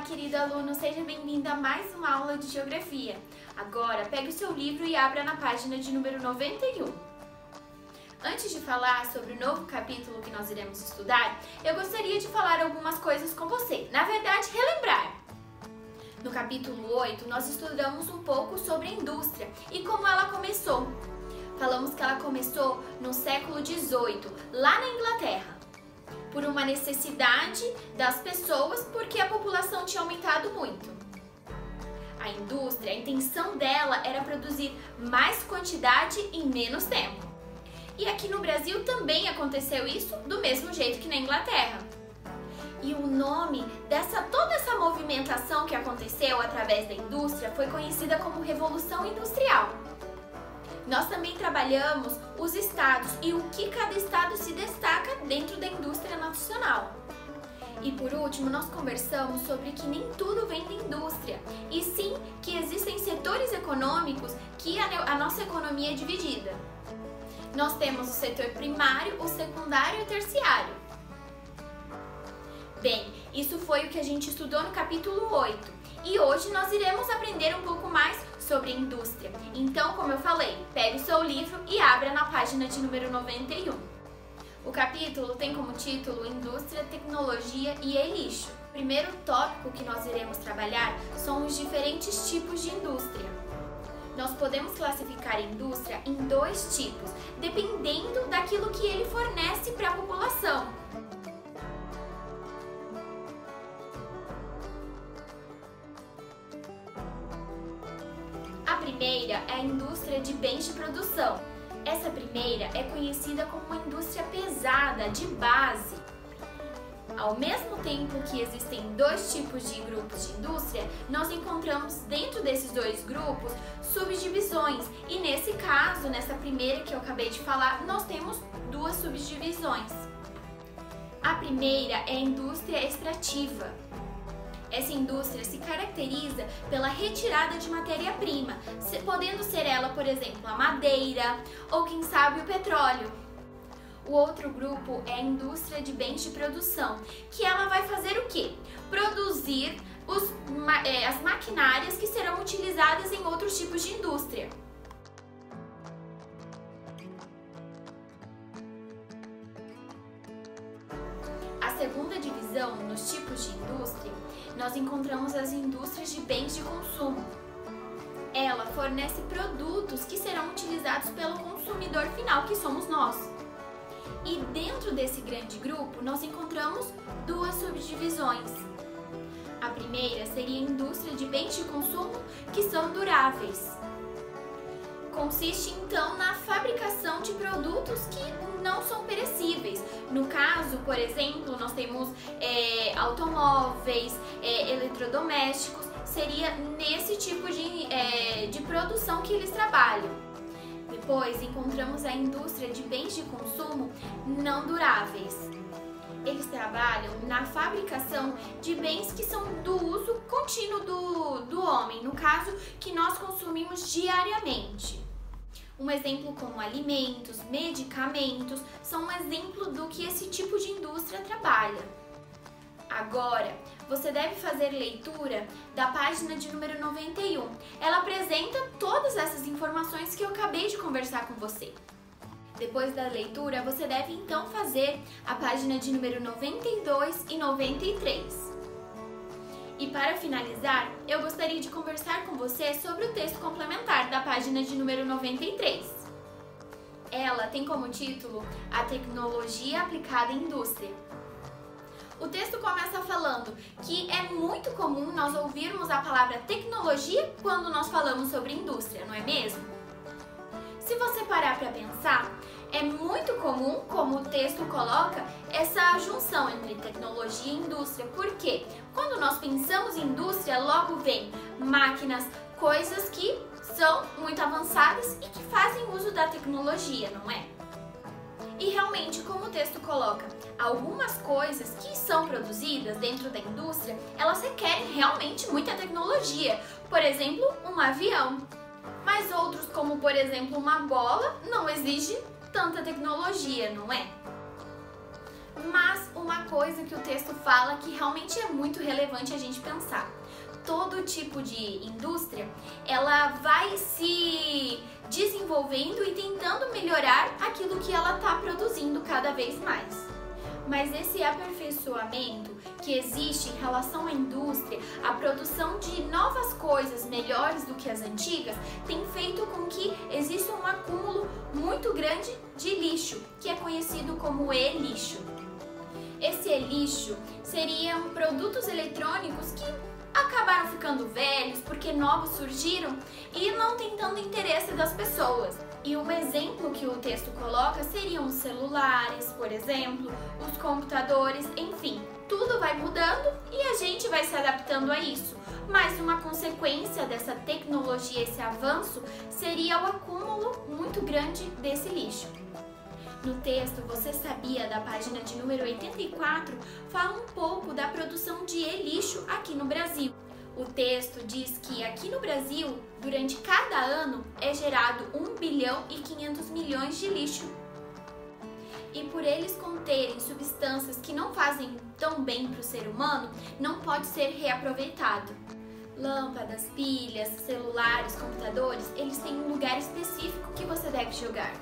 querido aluno, seja bem-vindo a mais uma aula de Geografia. Agora, pegue o seu livro e abra na página de número 91. Antes de falar sobre o novo capítulo que nós iremos estudar, eu gostaria de falar algumas coisas com você. Na verdade, relembrar. No capítulo 8, nós estudamos um pouco sobre a indústria e como ela começou. Falamos que ela começou no século XVIII, lá na Inglaterra, por uma necessidade das pessoas, porque a população tinha aumentado muito. A indústria, a intenção dela era produzir mais quantidade em menos tempo. E aqui no Brasil também aconteceu isso do mesmo jeito que na Inglaterra. E o nome toda essa movimentação que aconteceu através da indústria foi conhecida como Revolução Industrial. Nós também trabalhamos os estados e o que cada estado se destaca dentro da indústria nacional. E por último, nós conversamos sobre que nem tudo vem da indústria, e sim que existem setores econômicos que a nossa economia é dividida. Nós temos o setor primário, o secundário e o terciário. Bem, isso foi o que a gente estudou no capítulo 8, e hoje nós iremos aprender um pouco mais sobre a indústria. Então, como eu falei, pegue o seu livro e abra na página de número 91. O capítulo tem como título Indústria, Tecnologia e Lixo. O primeiro tópico que nós iremos trabalhar são os diferentes tipos de indústria. Nós podemos classificar a indústria em dois tipos, dependendo daquilo que ele fornece para a população. A primeira é a indústria de bens de produção. Essa primeira é conhecida como uma indústria pesada, de base. Ao mesmo tempo que existem dois tipos de grupos de indústria, nós encontramos dentro desses dois grupos subdivisões. E nesse caso, nessa primeira que eu acabei de falar, nós temos duas subdivisões. A primeira é a indústria extrativa. Essa indústria se caracteriza pela retirada de matéria-prima, podendo ser ela, por exemplo, a madeira ou, quem sabe, o petróleo. O outro grupo é a indústria de bens de produção, que ela vai fazer o quê? Produzir as maquinárias que serão utilizadas em outros tipos de indústria. A segunda divisão, nos tipos de indústria, nós encontramos as indústrias de bens de consumo. Ela fornece produtos que serão utilizados pelo consumidor final, que somos nós. E dentro desse grande grupo, nós encontramos duas subdivisões. A primeira seria a indústria de bens de consumo que são duráveis. Consiste então na fabricação de produtos que não são perecíveis. No caso, por exemplo, nós temos automóveis, eletrodomésticos, seria nesse tipo de produção que eles trabalham. Depois encontramos a indústria de bens de consumo não duráveis. Eles trabalham na fabricação de bens que são do uso contínuo do homem, no caso, que nós consumimos diariamente. Um exemplo como alimentos, medicamentos, são um exemplo do que esse tipo de indústria trabalha. Agora, você deve fazer leitura da página de número 91. Ela apresenta todas essas informações que eu acabei de conversar com você. Depois da leitura, você deve então fazer a página de número 92 e 93. E para finalizar, eu gostaria de conversar com você sobre o texto complementar da página de número 93. Ela tem como título A Tecnologia Aplicada em Indústria. O texto começa falando que é muito comum nós ouvirmos a palavra tecnologia quando nós falamos sobre indústria, não é mesmo? Se você parar para pensar, é muito comum, como o texto coloca, essa junção entre tecnologia e indústria. Por quê? Quando nós pensamos em indústria, logo vem máquinas, coisas que são muito avançadas e que fazem uso da tecnologia, não é? E realmente, como o texto coloca, algumas coisas que são produzidas dentro da indústria, elas requerem realmente muita tecnologia. Por exemplo, um avião. Mas outros, como por exemplo uma bola, não exige tanta tecnologia, não é? Mas uma coisa que o texto fala que realmente é muito relevante a gente pensar. Todo tipo de indústria, ela vai se desenvolvendo e tentando melhorar aquilo que ela está produzindo cada vez mais. Mas esse aperfeiçoamento que existe em relação à indústria, a produção de novas coisas melhores do que as antigas, tem feito com que exista um acúmulo muito grande de lixo, que é conhecido como e-lixo. Esse e-lixo seriam produtos eletrônicos que acabaram ficando velhos porque novos surgiram e não tem tanto interesse das pessoas. E um exemplo que o texto coloca seriam os celulares, por exemplo, os computadores, enfim, tudo vai mudando e a gente vai se adaptando a isso. Mas uma consequência dessa tecnologia, esse avanço, seria o acúmulo muito grande desse lixo. No texto, Você Sabia, da página de número 84, fala um pouco da produção de e-lixo aqui no Brasil. O texto diz que aqui no Brasil, durante cada ano, é gerado 1 bilhão e 500 milhões de lixo. E por eles conterem substâncias que não fazem tão bem para o ser humano, não pode ser reaproveitado. Lâmpadas, pilhas, celulares, computadores, eles têm um lugar específico que você deve jogar.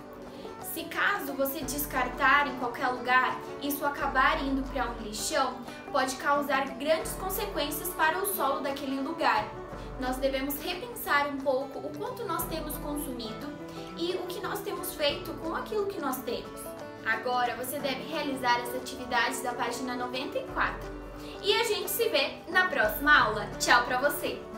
Se caso você descartar em qualquer lugar e isso acabar indo para um lixão, pode causar grandes consequências para o solo daquele lugar. Nós devemos repensar um pouco o quanto nós temos consumido e o que nós temos feito com aquilo que nós temos. Agora você deve realizar as atividades da página 94. E a gente se vê na próxima aula. Tchau pra você!